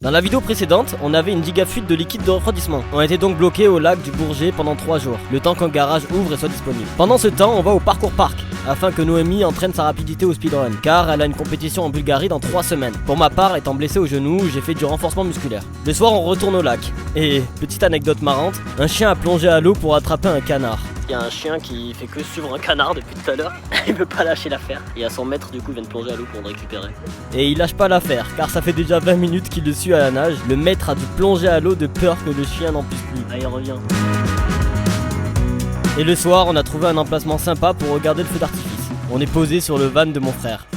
Dans la vidéo précédente, on avait une giga fuite de liquide de refroidissement. On était donc bloqué au lac du Bourget pendant 3 jours, le temps qu'un garage ouvre et soit disponible. Pendant ce temps, on va au parcours park, afin que Noémie entraîne sa rapidité au speedrun, car elle a une compétition en Bulgarie dans 3 semaines. Pour ma part, étant blessé au genou, j'ai fait du renforcement musculaire. Le soir, on retourne au lac. Et, petite anecdote marrante, un chien a plongé à l'eau pour attraper un canard. Il y a un chien qui fait que suivre un canard depuis tout à l'heure. Il veut pas lâcher l'affaire. Et à 100 mètres, du coup, il vient de plonger à l'eau pour le récupérer. Et il lâche pas l'affaire, car ça fait déjà 20 minutes qu'il le suit à la nage. Le maître a dû plonger à l'eau de peur que le chien n'en puisse plus. Ah, il revient. Et le soir, on a trouvé un emplacement sympa pour regarder le feu d'artifice. On est posé sur le van de mon frère.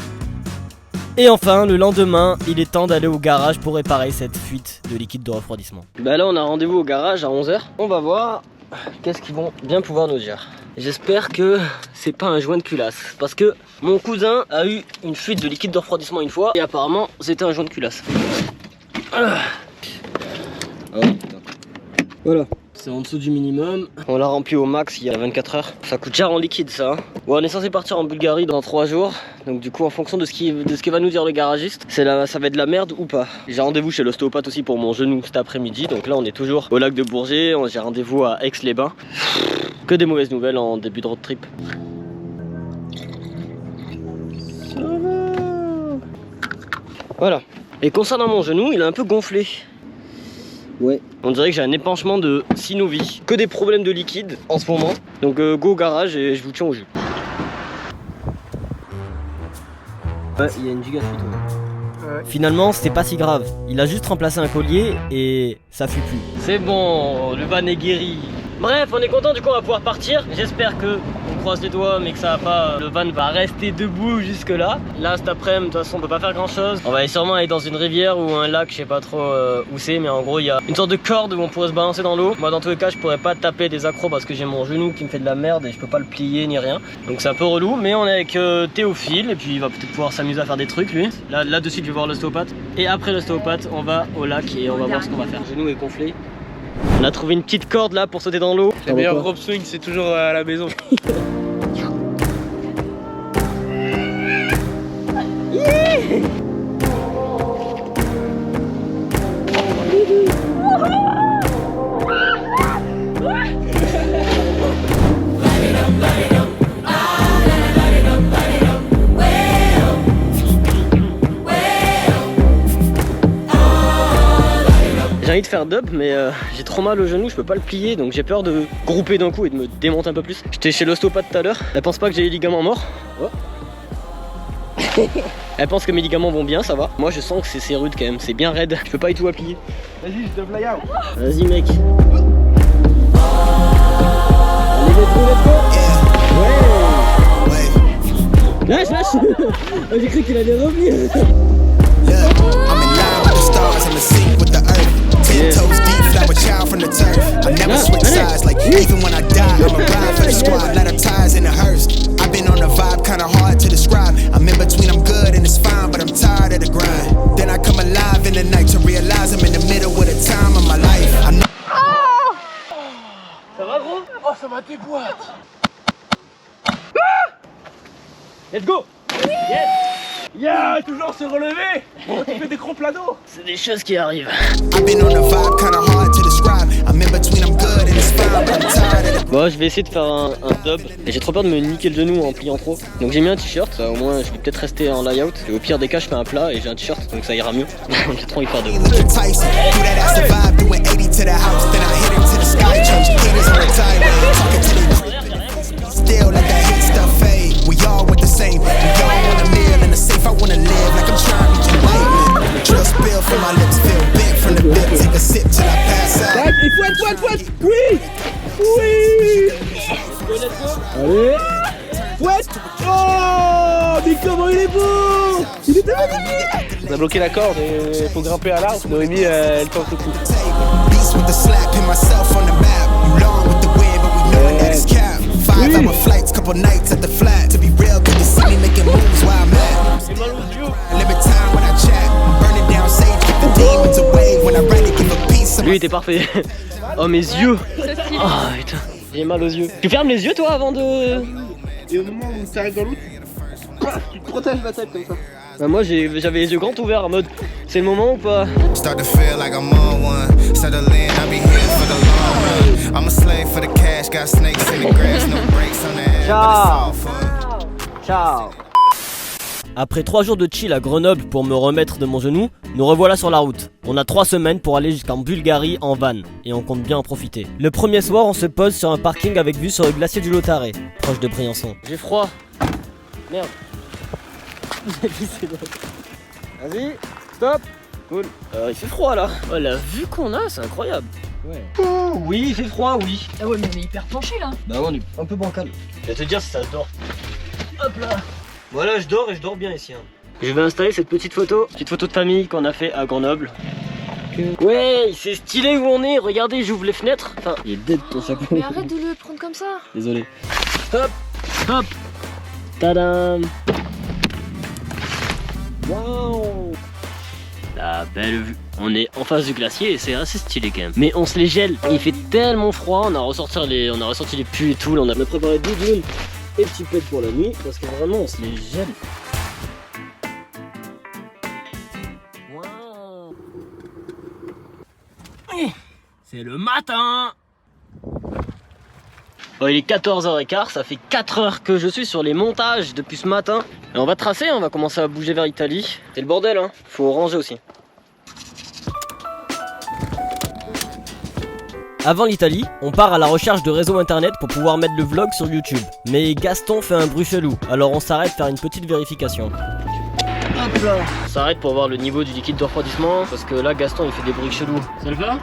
Et enfin, le lendemain, il est temps d'aller au garage pour réparer cette fuite de liquide de refroidissement. Bah là, on a rendez-vous au garage à 11h. On va voir qu'est-ce qu'ils vont bien pouvoir nous dire. J'espère que c'est pas un joint de culasse, parce que mon cousin a eu une fuite de liquide de refroidissement une fois et apparemment c'était un joint de culasse. Oh, voilà, c'est en dessous du minimum. On l'a rempli au max il y a 24 heures. Ça coûte cher en liquide ça. Hein. Bon, on est censé partir en Bulgarie dans 3 jours. Donc du coup, en fonction de ce que va nous dire le garagiste, ça va être de la merde ou pas. J'ai rendez-vous chez l'ostéopathe aussi pour mon genou cet après-midi. Donc là, on est toujours au lac de Bourget. J'ai rendez-vous à Aix-les-Bains. Que des mauvaises nouvelles en début de road trip. Voilà. Et concernant mon genou, il est un peu gonflé. Ouais. On dirait que j'ai un épanchement de synovie. Que des problèmes de liquide en ce moment. Donc go au garage et je vous tiens au jus. Ouais, il y a une giga fuite. Ouais. Finalement, c'était pas si grave. Il a juste remplacé un collier et ça fuit plus. C'est bon, le van est guéri. Bref, on est content, du coup on va pouvoir partir. J'espère que on croise les doigts mais que ça va pas. Le van va rester debout jusque là. Là cet après-midi, de toute façon on peut pas faire grand chose. On va aller sûrement aller dans une rivière ou un lac, je sais pas trop où c'est, mais en gros il y a une sorte de corde où on pourrait se balancer dans l'eau. Moi dans tous les cas je pourrais pas taper des accros parce que j'ai mon genou qui me fait de la merde et je peux pas le plier ni rien. Donc c'est un peu relou, mais on est avec Théophile et puis il va peut-être pouvoir s'amuser à faire des trucs lui. Là de suite je vais voir l'ostéopathe. Et après l'ostéopathe on va au lac et on va voir ce qu'on va faire. Le genou est gonflé. On a trouvé une petite corde là pour sauter dans l'eau. Le meilleur drop swing c'est toujours à la maison. J'ai envie de faire dub mais j'ai trop mal au genou, je peux pas le plier donc j'ai peur de grouper d'un coup et de me démonter un peu plus. J'étais chez l'ostéopathe tout à l'heure, elle pense pas que j'ai les ligaments morts. Oh. Elle pense que mes ligaments vont bien, ça va. Moi je sens que c'est rude quand même, c'est bien raide, je peux pas du tout appliquer. Vas-y, je te fly out. Vas-y mec. Allez let's go. Ouais. Lâche. J'ai cru qu'il allait revenir. Yeah. Toes deep, flower child from the turf. I never switch sides, like even when I die, I'm a ride for the squad, let her ties in the hearse. I've been on the vibe, kinda hard to describe. I'm in between, I'm good and it's fine, but I'm tired of the grind. Then I come alive in the night to realize I'm in the middle of the time of my life. I know. Ça va gros? Oh, ça m'a déboîte. Let's go! Yes! Yeah, toujours se relever. On fait des crampes d'eau. C'est des choses qui arrivent. Bon, je vais essayer de faire un dub. Et j'ai trop peur de me niquer le genou en pliant trop. Donc j'ai mis un t-shirt. Au moins, je vais peut-être rester en layout. Et au pire des cas, je fais un plat et j'ai un t-shirt. Donc ça ira mieux. J'ai trop envie de faire dub. I wanna live like I'm trying to be white. Just spill from my lips, feel bent from the bit. Take a sip till I pass out. Il faut être. Oui. Allez. Fouette. Oh, mais comment il est beau. Il était magnifique. On a bloqué la corde et il faut grimper à l'arbre. Noémie, elle tente le coup. Beast with the slap, pin myself on the map. You long with the wind, but we know that it's cap. 5-hour flights, couple nights at the flat. To be real, good to see me making moves while I'm at. Limit time when I chat. Burning down sage, keep the demons away. When I ready, give a piece. Lui était parfait. Oh mes yeux. Oh putain, j'ai mal aux yeux. Tu fermes les yeux toi avant de... Et au moment où tu arrives dans l'eau, tu te protèges la tête comme ça. Bah moi j'avais les yeux grands ouverts en mode c'est le moment ou pas? Start to feel like I'm on one. Settle in, I'll be here for the long run. I'm a slave for the cash, got snakes in the grass, no brakes on the head, but it's all fun. Ciao. Après 3 jours de chill à Grenoble pour me remettre de mon genou, nous revoilà sur la route. On a 3 semaines pour aller jusqu'en Bulgarie en van, et on compte bien en profiter. Le premier soir, on se pose sur un parking avec vue sur le glacier du Lautaret, proche de Briançon. J'ai froid. Merde. Vas-y, stop. Cool. Il fait froid là. Oh, la vue qu'on a, c'est incroyable. Ouais. Ouh, oui, il fait froid, oui. Ah ouais, mais on est hyper penché là. Bah on est un peu bancal. Je vais te dire si ça se dort. Hop là. Voilà, je dors et je dors bien ici. Hein. Je vais installer cette petite photo de famille qu'on a fait à Grenoble. Ouais, c'est stylé où on est. Regardez, j'ouvre les fenêtres. Enfin, il est dead ton chapeau. Mais arrête de le prendre comme ça. Désolé. Hop, hop. Tadam. Waouh. La belle vue. On est en face du glacier et c'est assez stylé quand même. Mais on se les gèle. Il fait tellement froid. On a ressorti les pulls et tout. Là, on a préparé doudoune et petit pet pour la nuit parce que vraiment on se les gèle. Wow. C'est le matin. Bon, il est 14h15, ça fait 4 heures que je suis sur les montages depuis ce matin. Et on va tracer, on va commencer à bouger vers l'Italie. C'est le bordel, hein. Faut ranger aussi. Avant l'Italie, on part à la recherche de réseaux internet pour pouvoir mettre le vlog sur YouTube. Mais Gaston fait un bruit chelou, alors on s'arrête faire une petite vérification. Hop là. On s'arrête pour voir le niveau du liquide de refroidissement, parce que là Gaston il fait des bruits chelous. Ça le va?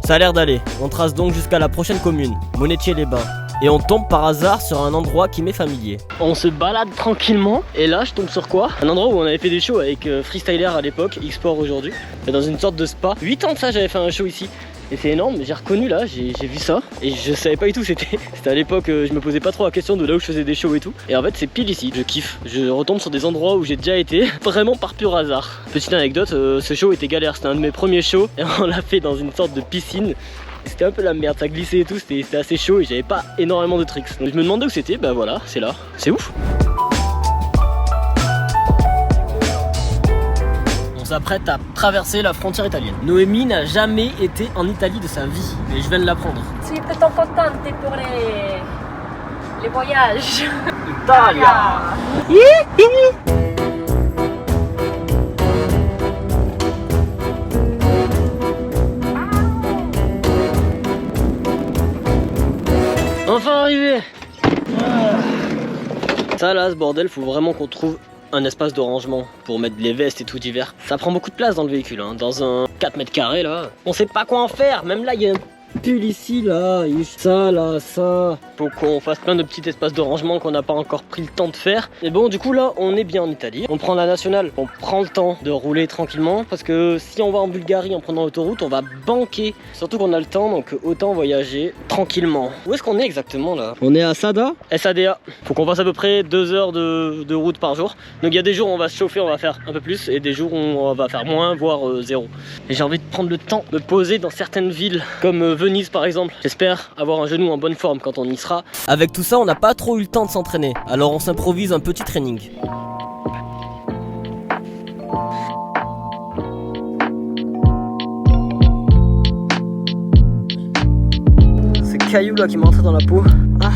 Ça a l'air d'aller. On trace donc jusqu'à la prochaine commune, Monétier-les-Bains. Et on tombe par hasard sur un endroit qui m'est familier. On se balade tranquillement, et là je tombe sur quoi? Un endroit où on avait fait des shows avec Freestyler à l'époque, X-Sport aujourd'hui. Dans une sorte de spa. 8 ans de ça j'avais fait un show ici. Et c'est énorme, j'ai reconnu là, j'ai vu ça et je savais pas du tout c'était. C'était à l'époque, je me posais pas trop la question de là où je faisais des shows et tout. Et en fait c'est pile ici, je kiffe. Je retombe sur des endroits où j'ai déjà été, vraiment par pur hasard. Petite anecdote, ce show était galère, c'était un de mes premiers shows et on l'a fait dans une sorte de piscine. C'était un peu la merde, ça glissait et tout, c'était assez chaud et j'avais pas énormément de tricks. Donc je me demandais où c'était, bah voilà, c'est là, c'est ouf. On s'apprête à traverser la frontière italienne. Noémie n'a jamais été en Italie de sa vie, mais je viens de l'apprendre. Si tu es contente pour les voyages. Italia. Enfin arrivé. Ça là, ce bordel, faut vraiment qu'on trouve un espace de rangement pour mettre les vestes et tout d'hiver. Ça prend beaucoup de place dans le véhicule, hein. Dans un 4 mètres carrés là. On sait pas quoi en faire, même là il y a un pull ici, là, ça, là, ça. Faut qu'on fasse plein de petits espaces de rangement qu'on n'a pas encore pris le temps de faire. Et bon, du coup là, on est bien en Italie. On prend la nationale, on prend le temps de rouler tranquillement parce que si on va en Bulgarie en prenant l'autoroute, on va banquer. Surtout qu'on a le temps, donc autant voyager tranquillement. Où est-ce qu'on est exactement là? On est à Sada? SADA. Faut qu'on fasse à peu près 2 heures de route par jour. Donc il y a des jours où on va se chauffer, on va faire un peu plus, et des jours où on va faire moins, voire 0. Et j'ai envie de prendre le temps de poser dans certaines villes, comme Venise par exemple. J'espère avoir un genou en bonne forme quand on y sera. Avec tout ça, on n'a pas trop eu le temps de s'entraîner, alors on s'improvise un petit training. Ce caillou là qui m'est rentré dans la peau. Ah.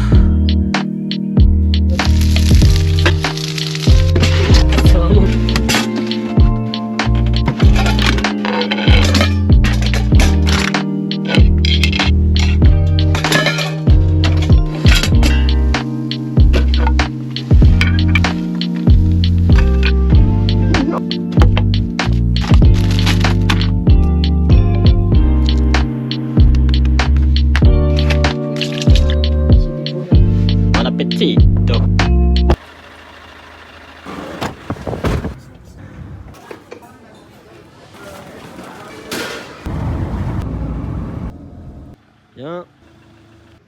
Bien.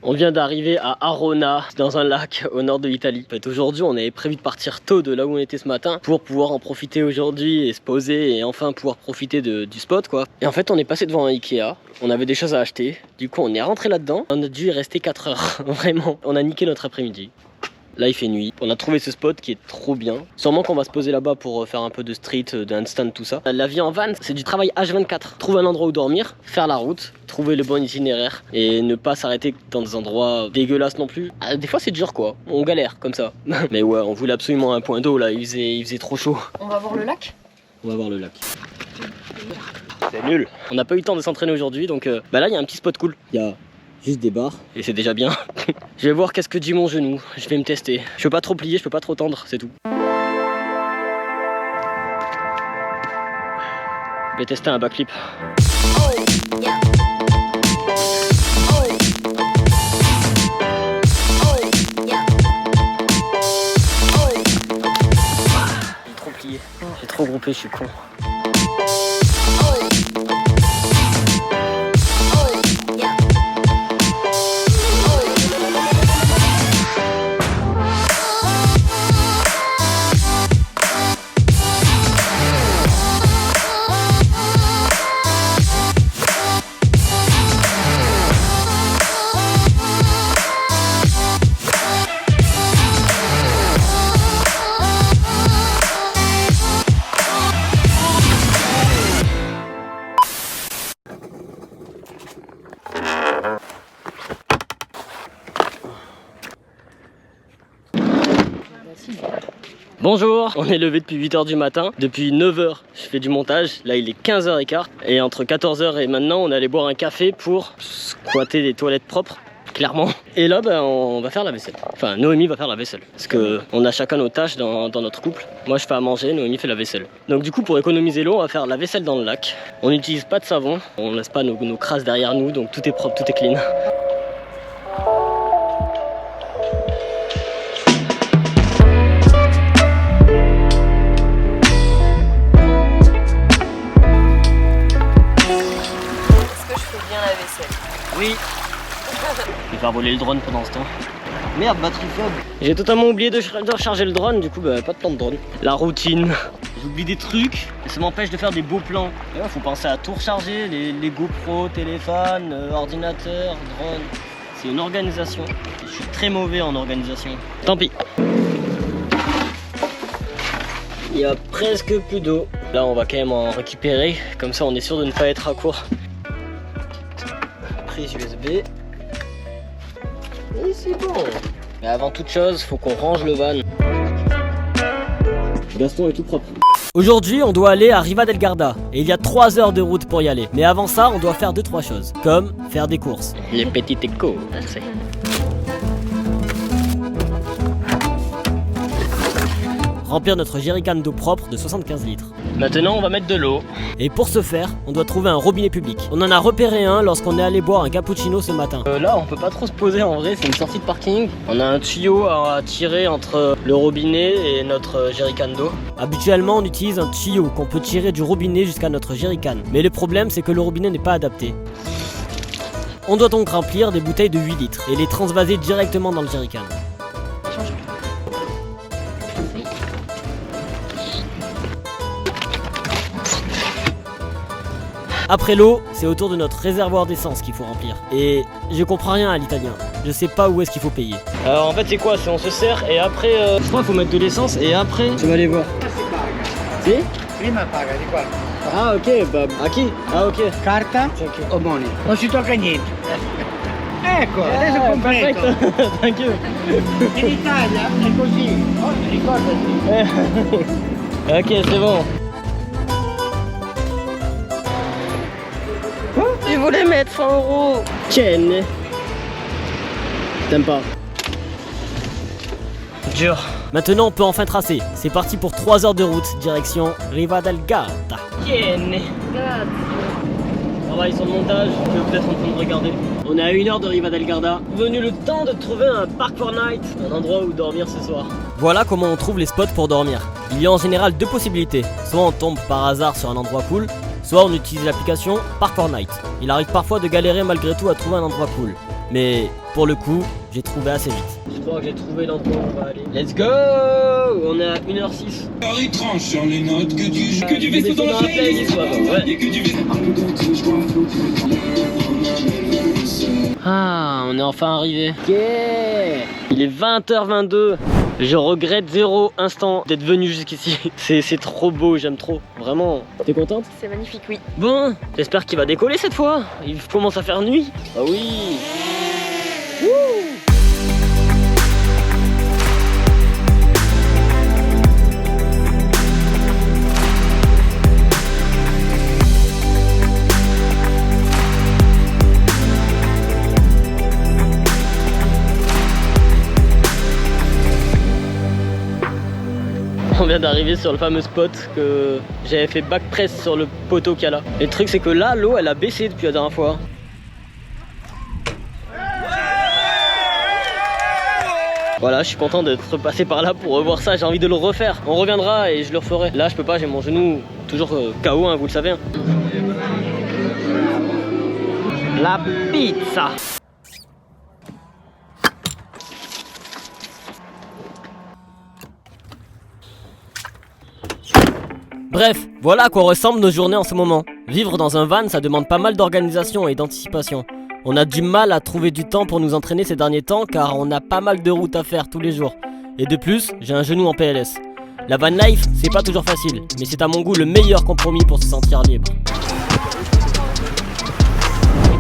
On vient d'arriver à Arona, dans un lac au nord de l'Italie. En fait, aujourd'hui, on avait prévu de partir tôt de là où on était ce matin pour pouvoir en profiter aujourd'hui et se poser et enfin pouvoir profiter du spot quoi. Et en fait, on est passé devant un Ikea, on avait des choses à acheter. Du coup, on est rentré là-dedans. On a dû y rester 4 heures, vraiment. On a niqué notre après-midi. Là il fait nuit. On a trouvé ce spot qui est trop bien. Sûrement qu'on va se poser là-bas pour faire un peu de street, de handstand, tout ça. La vie en van, c'est du travail H24. Trouver un endroit où dormir, faire la route, trouver le bon itinéraire et ne pas s'arrêter dans des endroits dégueulasses non plus. Des fois c'est dur quoi, on galère comme ça. Mais ouais, on voulait absolument un point d'eau là, il faisait trop chaud. On va voir le lac. On va voir le lac. C'est nul. On n'a pas eu le temps de s'entraîner aujourd'hui, donc là il y a un petit spot cool. Il y a juste des barres et c'est déjà bien. Je vais voir qu'est-ce que dit mon genou. Je vais me tester. Je peux pas trop plier, je peux pas trop tendre, c'est tout. Je vais tester un backflip. Il est trop plié. J'ai trop groupé, je suis con. Bonjour, on est levé depuis 8 h du matin, depuis 9 h je fais du montage, là il est 15 h 15 et entre 14 h et maintenant on est allé boire un café pour squatter des toilettes propres, clairement. Et là on va faire la vaisselle, enfin Noémie va faire la vaisselle, parce que on a chacun nos tâches dans notre couple. Moi je fais à manger, Noémie fait la vaisselle. Donc du coup pour économiser l'eau on va faire la vaisselle dans le lac. On n'utilise pas de savon, on laisse pas nos crasses derrière nous, donc tout est propre, tout est clean. Oui. Je vais faire voler le drone pendant ce temps. Merde, batterie faible. J'ai totalement oublié de recharger le drone, du coup pas de plan de drone. La routine. J'oublie des trucs et ça m'empêche de faire des beaux plans. Et ouais, faut penser à tout recharger, les GoPro, téléphone, ordinateur, drone. C'est une organisation. Je suis très mauvais en organisation. Tant pis. Il y a presque plus d'eau. Là on va quand même en récupérer, comme ça on est sûr de ne pas être à court. USB et c'est bon. Mais avant toute chose, faut qu'on range le van. Gaston est tout propre. Aujourd'hui, on doit aller à Riva del Garda et il y a 3 heures de route pour y aller. Mais avant ça, on doit faire 2-3 choses, comme faire des courses. Les petites échos. Remplir notre jerrycan d'eau propre de 75 litres. Maintenant on va mettre de l'eau. Et pour ce faire, on doit trouver un robinet public. On en a repéré un lorsqu'on est allé boire un cappuccino ce matin. Là on peut pas trop se poser en vrai, c'est une sortie de parking. On a un tuyau à tirer entre le robinet et notre jerrycan d'eau. Habituellement on utilise un tuyau qu'on peut tirer du robinet jusqu'à notre jerrycan. Mais le problème c'est que le robinet n'est pas adapté. On doit donc remplir des bouteilles de 8 litres et les transvaser directement dans le jerrycan. Après l'eau, c'est au tour de notre réservoir d'essence qu'il faut remplir. Et je comprends rien à l'italien. Je sais pas où est-ce qu'il faut payer. Alors en fait c'est quoi? On se sert et après je crois qu'il faut mettre de l'essence et après tu vas aller voir. Si? Prima paga di qua. Ah ok, bah a chi? Ah ok. Carta o money? Non si tocca niente. Ecco, adesso completo. Thank you. In Italia è così. Oh, ricordati. Ok, c'est bon. Il voulait mettre 100 €. Tiens. T'aimes pas? Dur. Maintenant on peut enfin tracer. C'est parti pour 3 heures de route, direction Riva del Garda. Tiens. Travail sur le montage, que vous êtes en train de regarder. On est à 1 heure de Riva del Garda. Venu le temps de trouver un park for night, un endroit où dormir ce soir. Voilà comment on trouve les spots pour dormir. Il y a en général 2 possibilités. Soit on tombe par hasard sur un endroit cool, soit on utilise l'application Park for Night. Il arrive parfois de galérer malgré tout à trouver un endroit cool. Mais pour le coup, j'ai trouvé assez vite. Je crois que j'ai trouvé l'endroit où on va aller. Let's go! On est à 1 h 06. Il tranche sur les notes que tu fais dans la playlist. Ouais. Ah, on est enfin arrivé. Yeah! Il Il est 20h22. Je regrette 0 instant d'être venu jusqu'ici. C'est trop beau, j'aime trop. Vraiment. T'es contente? C'est magnifique, oui. Bon, j'espère qu'il va décoller cette fois. Il commence à faire nuit. Ah oui. Wouh. On vient d'arriver sur le fameux spot que j'avais fait back press sur le poteau qu'il y a là. Et le truc c'est que là, l'eau elle a baissé depuis la dernière fois. Voilà, je suis content d'être passé par là pour revoir ça, j'ai envie de le refaire. On reviendra et je le referai. Là je peux pas, j'ai mon genou toujours KO, hein, vous le savez. Hein. La pizza. Bref, voilà à quoi ressemblent nos journées en ce moment. Vivre dans un van, ça demande pas mal d'organisation et d'anticipation. On a du mal à trouver du temps pour nous entraîner ces derniers temps car on a pas mal de routes à faire tous les jours. Et de plus, j'ai un genou en PLS. La van life, c'est pas toujours facile, mais c'est à mon goût le meilleur compromis pour se sentir libre.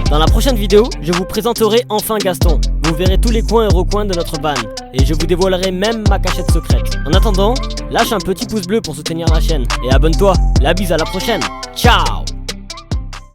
Dans la prochaine vidéo, je vous présenterai enfin Gaston. Vous verrez tous les coins et recoins de notre van. Et je vous dévoilerai même ma cachette secrète. En attendant, lâche un petit pouce bleu pour soutenir la chaîne. Et abonne-toi. La bise, à la prochaine. Ciao!